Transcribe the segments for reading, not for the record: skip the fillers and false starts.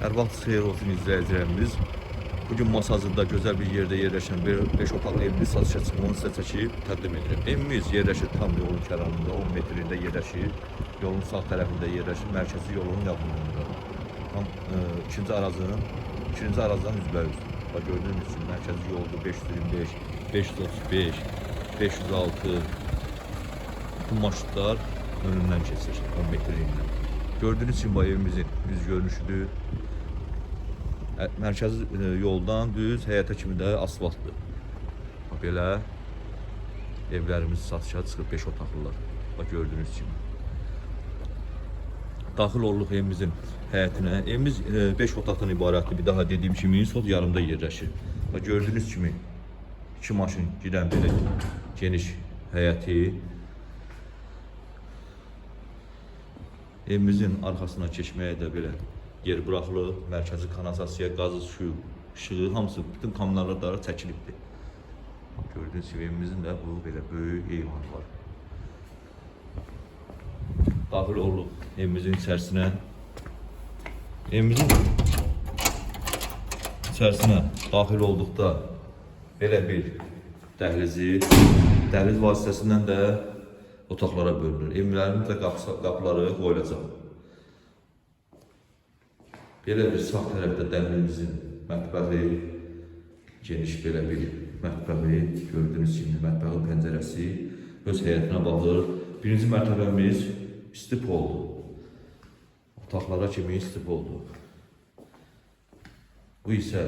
Hər vaxt xeyir olsun izləyicilərimiz. Bugün Masazında gözəl bir yerdə yerləşən 5 otaqlı evimiz satışa çıxmağını sizə çəkib təqdim edirəm. Evimiz yerləşir tam yolun kənarında, 10 metrində yerləşir. Yolun sağ tərəfində yerləşir, mərkəzi yolun yaxınlığında. Tam ikinci arazdan üzbəüz. Bax gördüyünüz üçün mərkəzi yolda 525, 535, 506 bu marşrutlar önündən keçir 10 metrində. Gördüğünüz için bu evimizin yüz görünüşüdür. Mərkəzi yoldan düz həyətə kimi də asfaltdır. Belə evlərimiz satışa çıxıb 5 otaqlılar. Bax gördüğünüz kimi. Daxil olduq evimizin həyətinə. Evimiz 5 otaqdan ibarətdir. Bir daha dediyim kimi sol yarımda yerləşir. Bax gördüğünüz kimi 2 maşın gedən belə geniş həyəti. Evimizin arkasına keçməyə də belə yer buraxılıb, mərkəzi kanalizasiya, qazı, suyu, işığı hamısı bütün kanallara çəkilibdir. Gördüyünüz kimi evimizin də bu belə böyük eyvanı var. Daxil olduq evimizin içərisinə. Evimizin içərisinə daxil olduqda belə bir dəhliz vasitəsindən də otaqlara bölünür. Evlərin də qapıları qoyulacaq. Belə bir sağ tərəfdə dəhlizimizin mətbəxi, geniş belə bir mətbəxi, gördüyünüz kimi mətbəxin pəncərəsi öz həyətinə baxır. Birinci mərtəbəmiz istif oldu. Otaqlara kimi istif oldu. Bu isə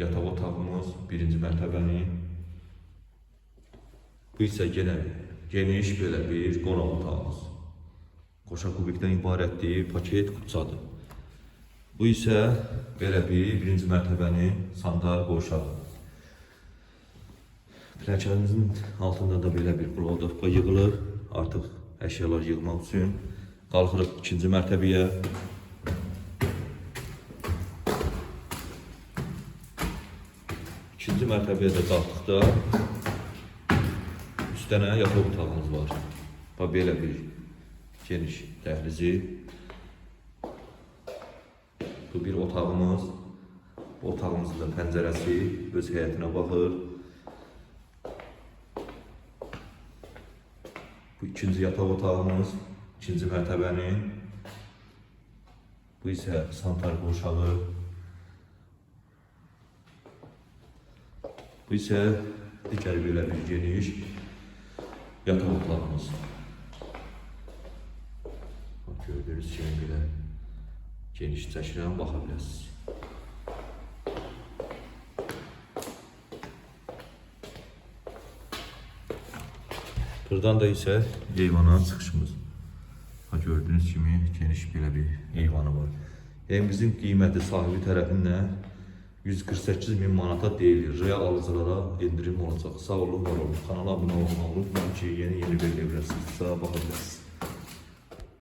yataq otağımız, birinci mərtəbənin. Bu isə yenə geniş belə bir qonaq otağımız. Qoşa kubikdən ibarətdir, paket qutsadır. Bu isə belə bir birinci mərtəbənin sandal qoşağı. Pilləkənimizin altında da belə bir qlodovka yığılır. Artıq əşyalar yığmaq üçün qalxırıq ikinci mərtəbəyə. İkinci mərtəbəyə də qalxdıqda tane yataq otağımız var. Bax belə bir geniş dəhlizi. Bu bir otağımız. Bu otağımızın da pəncərəsi öz həyətinə baxır. Bu ikinci yataq otağımız, ikinci mərtəbənin. Bu isə santar qoşağı. Bu isə digər belə bir geniş yataq otağımız. Gördüğünüz kimi belə geniş çəkilən baxa bilərsiniz. Buradan da isə eyvana çıxışımız. Gördüğünüz kimi geniş belə bir eyvanı var. Evimizin qiyməti sahibi tərəfindən 148.000 manata deyilir. Real alıcılara indirim olacaq. Sağ olun, var olun. Kanala abunə olmayı unutmayın ki, yeni bir evlərsiniz. Baxa bilərsiniz.